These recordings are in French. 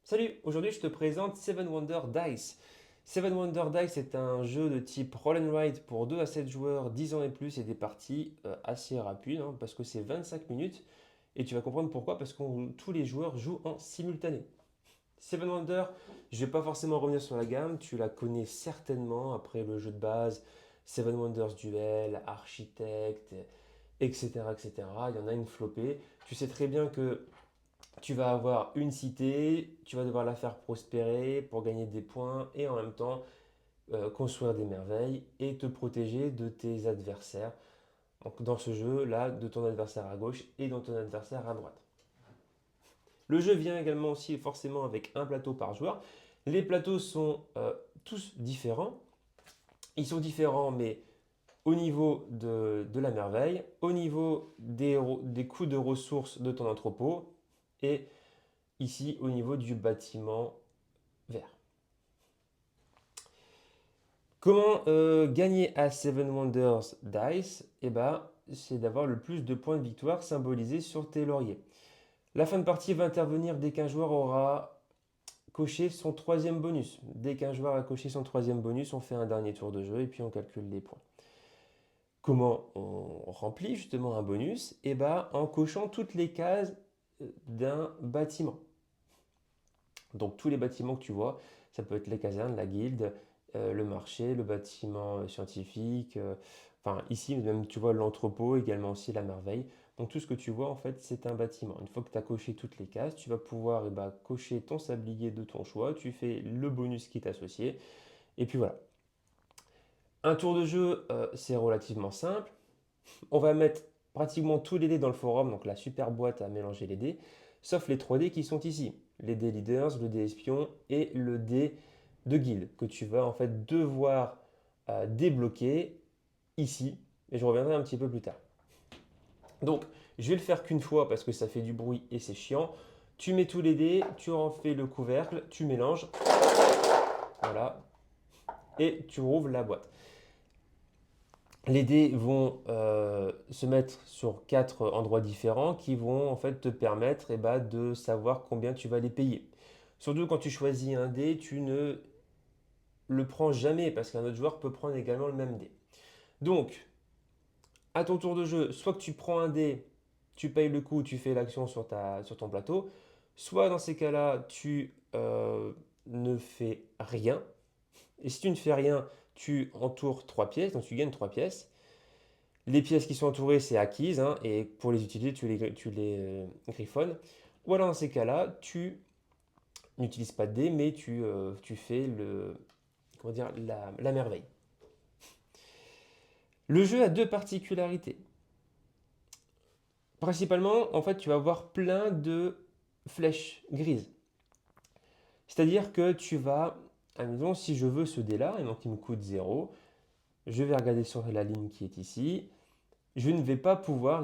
Salut, aujourd'hui je te présente Seven Wonder Dice. Seven Wonder Dice est un jeu de type roll and write pour 2 à 7 joueurs, 10 ans et plus et des parties assez rapides parce que c'est 25 minutes et tu vas comprendre pourquoi parce que tous les joueurs jouent en simultané. Seven Wonder, je ne vais pas forcément revenir sur la gamme, tu la connais certainement après le jeu de base, Seven Wonders Duel, Architect, etc., etc. Il y en a une flopée. Tu sais très bien que tu vas avoir une cité, tu vas devoir la faire prospérer pour gagner des points et en même temps construire des merveilles et te protéger de tes adversaires. Donc dans ce jeu-là, de ton adversaire à gauche et de ton adversaire à droite. Le jeu vient également aussi forcément avec un plateau par joueur. Les plateaux sont tous différents. Ils sont différents mais au niveau de la merveille, au niveau des coûts de ressources de ton entrepôt et ici au niveau du bâtiment vert. Comment gagner à Seven Wonders Dice? Eh ben, c'est d'avoir le plus de points de victoire symbolisés sur tes lauriers. La fin de partie va intervenir dès qu'un joueur aura coché son troisième bonus. Dès qu'un joueur a coché son troisième bonus, on fait un dernier tour de jeu et puis on calcule les points. Comment on remplit justement un bonus? Eh ben, en cochant toutes les cases d'un bâtiment. Donc tous les bâtiments que tu vois, ça peut être les casernes, la guilde, le marché, le bâtiment scientifique, enfin ici même tu vois l'entrepôt, également aussi la merveille. Donc tout ce que tu vois en fait c'est un bâtiment. Une fois que tu as coché toutes les cases, tu vas pouvoir cocher ton sablier de ton choix, tu fais le bonus qui est associé, et puis voilà. Un tour de jeu, c'est relativement simple. On va mettre pratiquement tous les dés dans le forum, donc la super boîte à mélanger les dés, sauf les 3 dés qui sont ici. Les dés leaders, le dé espion et le dé de guilde que tu vas en fait devoir débloquer ici. Et je reviendrai un petit peu plus tard. Donc, je vais le faire qu'une fois parce que ça fait du bruit et c'est chiant. Tu mets tous les dés, tu en fais le couvercle, tu mélanges. Voilà. Et tu rouvres la boîte. Les dés vont se mettre sur 4 endroits différents qui vont en fait te permettre de savoir combien tu vas les payer. Surtout quand tu choisis un dé, tu ne le prends jamais parce qu'un autre joueur peut prendre également le même dé. Donc, à ton tour de jeu, soit que tu prends un dé, tu payes le coup, tu fais l'action sur ton plateau, soit dans ces cas-là, tu ne fais rien. Et si tu ne fais rien, tu entoures 3 pièces, donc tu gagnes 3 pièces. Les pièces qui sont entourées, c'est acquise, et pour les utiliser, tu les griffonnes. Ou alors dans ces cas-là, tu n'utilises pas de dés, mais tu fais comment dire, la merveille. Le jeu a deux particularités. Principalement, en fait, tu vas avoir plein de flèches grises. C'est-à-dire que tu vas, admettons, si je veux ce dé-là, et donc il me coûte 0, je vais regarder sur la ligne qui est ici, je ne vais pas pouvoir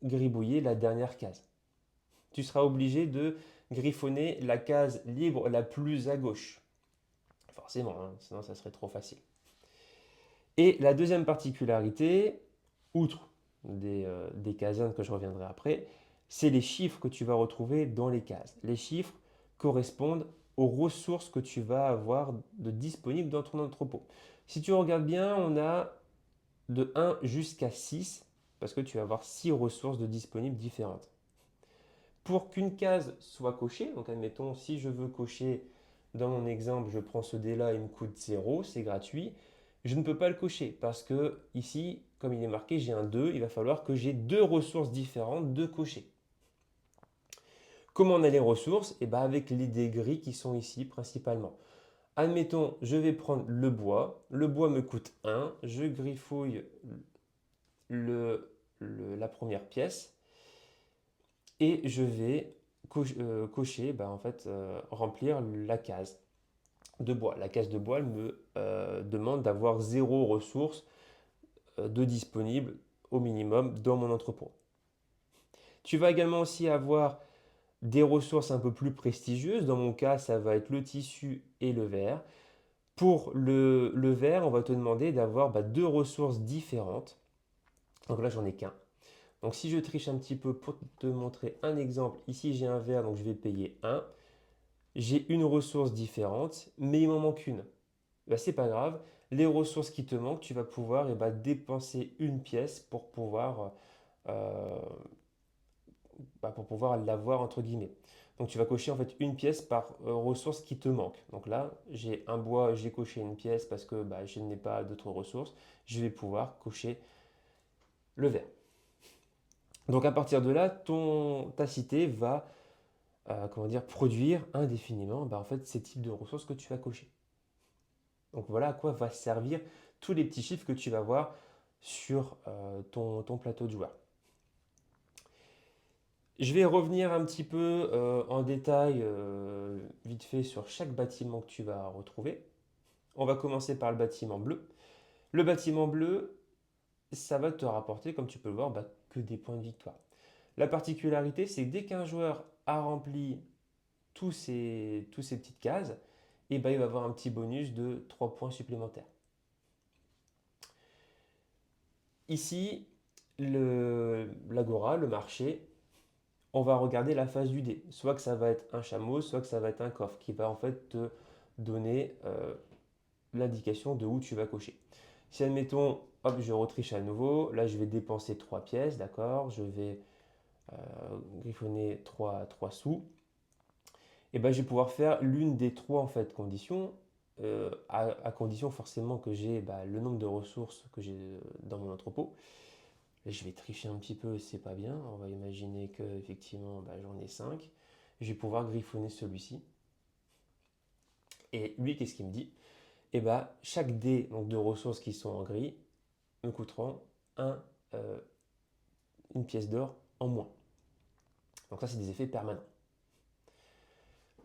gribouiller la dernière case. Tu seras obligé de griffonner la case libre la plus à gauche. Forcément, sinon ça serait trop facile. Et la deuxième particularité, outre des casernes que je reviendrai après, c'est les chiffres que tu vas retrouver dans les cases. Les chiffres correspondent aux ressources que tu vas avoir de disponibles dans ton entrepôt. Si tu regardes bien, on a de 1 jusqu'à 6 parce que tu vas avoir 6 ressources de disponibles différentes. Pour qu'une case soit cochée, donc admettons si je veux cocher, dans mon exemple, je prends ce dé-là, il me coûte 0, c'est gratuit, je ne peux pas le cocher parce que ici, comme il est marqué, j'ai un 2, il va falloir que j'ai deux ressources différentes de cocher. Comment on a les ressources? Avec les dés gris qui sont ici principalement. Admettons, je vais prendre le bois me coûte 1, je griffouille la première pièce, et je vais cocher, remplir la case de bois. La case de bois elle me demande d'avoir 0 ressources de disponibles au minimum dans mon entrepôt. Tu vas également aussi avoir des ressources un peu plus prestigieuses. Dans mon cas, ça va être le tissu et le verre. Pour le verre, on va te demander d'avoir deux ressources différentes. Donc là, j'en ai qu'un. Donc si je triche un petit peu pour te montrer un exemple, ici j'ai un verre, donc je vais payer 1. j'ai une ressource différente, mais il m'en manque une. Bah, c'est pas grave, les ressources qui te manquent, tu vas pouvoir dépenser une pièce euh, pour pouvoir l'avoir entre guillemets. Donc tu vas cocher en fait une pièce par ressource qui te manque. Donc là, j'ai un bois, j'ai coché une pièce parce que je n'ai pas d'autres ressources. Je vais pouvoir cocher le verre. Donc à partir de là, ta cité va produire indéfiniment en fait, ces types de ressources que tu vas cocher. Donc voilà à quoi va servir tous les petits chiffres que tu vas voir sur ton plateau de joueur. Je vais revenir un petit peu en détail, vite fait, sur chaque bâtiment que tu vas retrouver. On va commencer par le bâtiment bleu. Le bâtiment bleu, ça va te rapporter, comme tu peux le voir, que des points de victoire. La particularité, c'est que dès qu'un joueur a rempli tous ces petites cases, il va avoir un petit bonus de 3 points supplémentaires. Ici, l'agora, le marché, on va regarder la face du dé. Soit que ça va être un chameau, soit que ça va être un coffre qui va en fait te donner l'indication de où tu vas cocher. Si admettons, hop, je retriche à nouveau, là je vais dépenser 3 pièces, d'accord, je vais griffonner 3 sous, et ben je vais pouvoir faire l'une des 3 en fait conditions, à condition forcément que j'ai le nombre de ressources que j'ai dans mon entrepôt. Et je vais tricher un petit peu, c'est pas bien. On va imaginer que effectivement j'en ai 5. Je vais pouvoir griffonner celui-ci. Et lui, qu'est-ce qu'il me dit? Et chaque dé donc, de ressources qui sont en gris me coûteront un, euh, une pièce d'or en moins. Donc ça, c'est des effets permanents.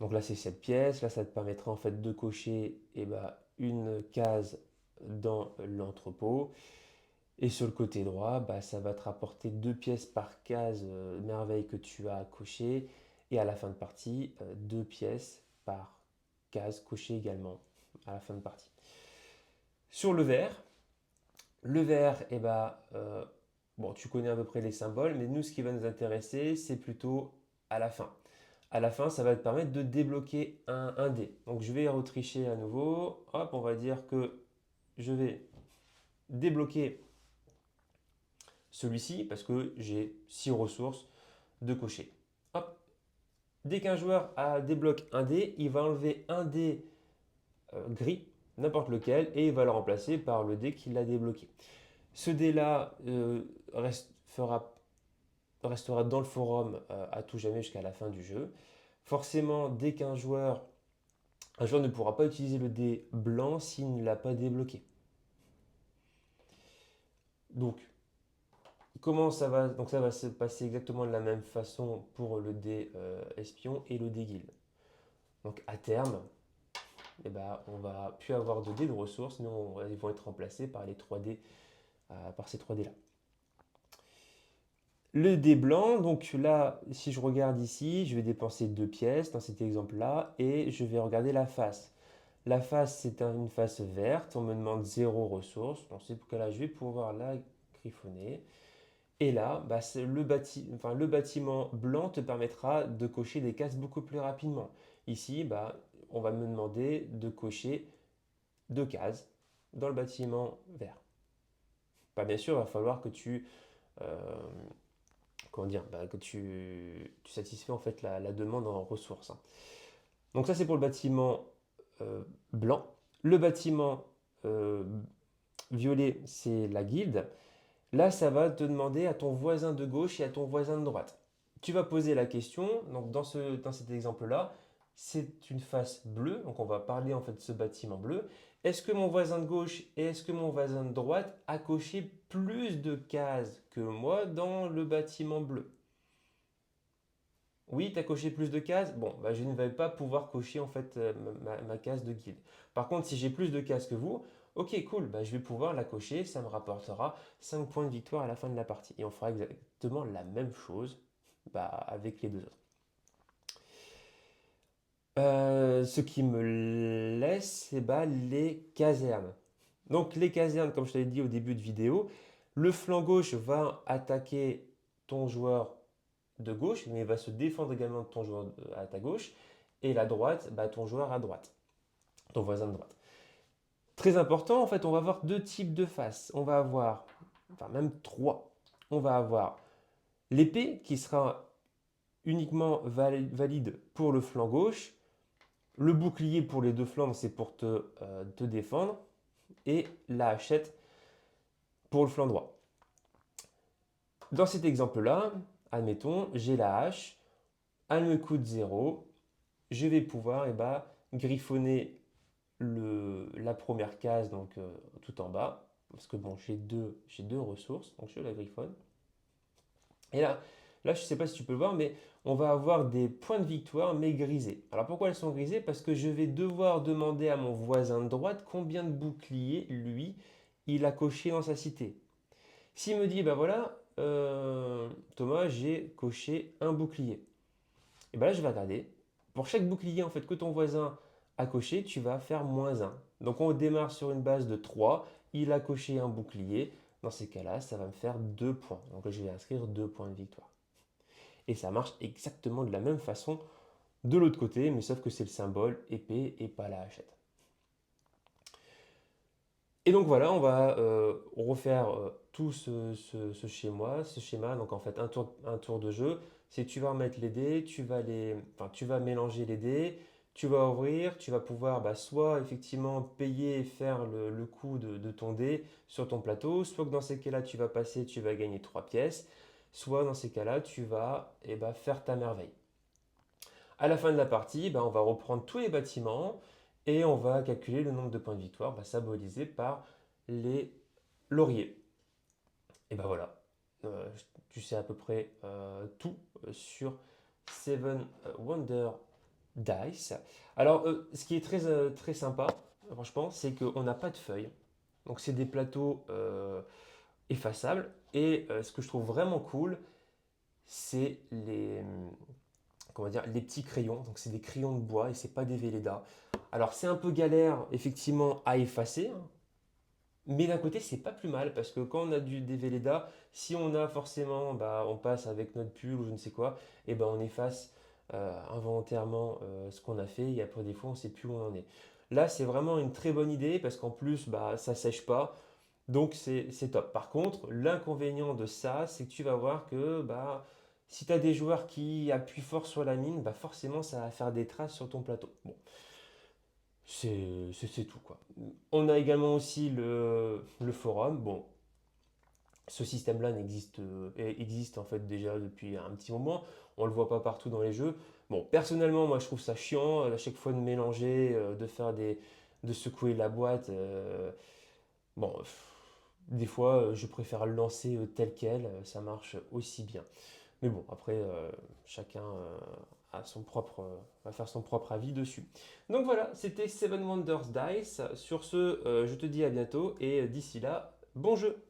Donc là, c'est cette pièce. Là, ça te permettra en fait de cocher une case dans l'entrepôt. Et sur le côté droit, ça va te rapporter 2 pièces par case merveille que tu as coché. Et à la fin de partie, 2 pièces par case cochée également à la fin de partie. Sur le vert, bon, tu connais à peu près les symboles, mais nous, ce qui va nous intéresser, c'est plutôt à la fin. À la fin, ça va te permettre de débloquer un dé. Donc, je vais retricher à nouveau. Hop, on va dire que je vais débloquer celui-ci parce que j'ai 6 ressources de cocher. Hop. Dès qu'un joueur débloque un dé, il va enlever un dé gris, n'importe lequel, et il va le remplacer par le dé qu'il a débloqué. Ce dé-là restera dans le forum à tout jamais jusqu'à la fin du jeu. Forcément, dès un joueur ne pourra pas utiliser le dé blanc s'il ne l'a pas débloqué. Donc, comment ça va? Donc ça va se passer exactement de la même façon pour le dé espion et le dé guilde. Donc à terme, on va plus avoir de dés de ressources, ils vont être remplacés par par ces 3 dés là. Le dé blanc, donc là, si je regarde ici, je vais dépenser 2 pièces dans cet exemple-là et je vais regarder la face. La face, c'est une face verte, on me demande 0 ressources, donc c'est pour que là, je vais pouvoir la griffonner. Et là, le bâtiment blanc te permettra de cocher des cases beaucoup plus rapidement. Ici, on va me demander de cocher 2 cases dans le bâtiment vert. Bien sûr, il va falloir que euh, tu satisfais en fait la demande en ressources, hein. Donc ça, c'est pour le bâtiment blanc. Le bâtiment euh, violet, c'est la guilde. Là, ça va te demander à ton voisin de gauche et à ton voisin de droite. Tu vas poser la question, donc dans cet exemple-là, c'est une face bleue, donc on va parler en fait de ce bâtiment bleu. Est-ce que mon voisin de gauche et est-ce que mon voisin de droite a coché plus de cases que moi dans le bâtiment bleu? Oui, tu as coché plus de cases. Bon, je ne vais pas pouvoir cocher en fait ma case de guilde. Par contre, si j'ai plus de cases que vous, ok, cool, je vais pouvoir la cocher. Ça me rapportera 5 points de victoire à la fin de la partie. Et on fera exactement la même chose avec les deux autres. Ce qui me laisse, les casernes. Donc les casernes, comme je t'avais dit au début de vidéo, le flanc gauche va attaquer ton joueur de gauche, mais il va se défendre également de ton joueur à ta gauche. et la droite, bah, ton joueur à droite, ton voisin de droite. Très important, en fait, on va avoir deux types de faces. On va avoir, enfin même trois. On va avoir l'épée qui sera uniquement valide pour le flanc gauche. Le bouclier pour les deux flancs, c'est pour te défendre. Et la hachette pour le flanc droit. Dans cet exemple-là, admettons, j'ai la hache, elle me coûte 0. Je vais pouvoir griffonner la première case donc, tout en bas. Parce que bon, j'ai deux ressources, donc je la griffonne. Et là, je ne sais pas si tu peux le voir, mais on va avoir des points de victoire, mais grisés. Alors pourquoi elles sont grisées? Parce que je vais devoir demander à mon voisin de droite combien de boucliers, lui, il a coché dans sa cité. S'il me dit, ben voilà, Thomas, j'ai coché un bouclier. Et ben là, je vais regarder. Pour chaque bouclier en fait, que ton voisin a coché, tu vas faire -1. Donc on démarre sur une base de 3. Il a coché un bouclier. Dans ces cas-là, ça va me faire 2 points. Donc je vais inscrire 2 points de victoire. Et ça marche exactement de la même façon de l'autre côté, mais sauf que c'est le symbole épée et pas la hachette. Et donc voilà, on va refaire tout ce schéma. Donc en fait, un tour de jeu, c'est tu vas remettre les dés, tu vas mélanger les dés, tu vas ouvrir, tu vas pouvoir soit effectivement payer et faire le coût de ton dé sur ton plateau, soit que dans ces cas-là, tu vas passer, tu vas gagner 3 pièces, soit dans ces cas-là, tu vas faire ta merveille. À la fin de la partie, on va reprendre tous les bâtiments et on va calculer le nombre de points de victoire symbolisé par les lauriers. Et ben voilà, Euh, tu sais à peu près tout sur Seven Wonder Dice. Alors, ce qui est très sympa, franchement, c'est qu'on n'a pas de feuilles. Donc, c'est des plateaux effaçables. Et ce que je trouve vraiment cool, c'est comment dire, les petits crayons. Donc c'est des crayons de bois et c'est pas des Velleda. Alors c'est un peu galère effectivement à effacer, hein, mais d'un côté c'est pas plus mal parce que quand on a des Velleda, si on a forcément, on passe avec notre pull ou je ne sais quoi, et on efface involontairement ce qu'on a fait et après des fois on sait plus où on en est. Là c'est vraiment une très bonne idée parce qu'en plus ça sèche pas. Donc c'est top. Par contre, l'inconvénient de ça, c'est que tu vas voir que si tu as des joueurs qui appuient fort sur la mine, forcément ça va faire des traces sur ton plateau. Bon, c'est tout quoi. On a également aussi le forum. Bon, ce système-là existe en fait déjà depuis un petit moment. On le voit pas partout dans les jeux. Bon, personnellement, moi je trouve ça chiant à chaque fois de mélanger, de secouer la boîte. Bon, des fois, je préfère le lancer tel quel, ça marche aussi bien. Mais bon, après, chacun va faire son propre avis dessus. Donc voilà, c'était Seven Wonders Dice. Sur ce, je te dis à bientôt et d'ici là, bon jeu!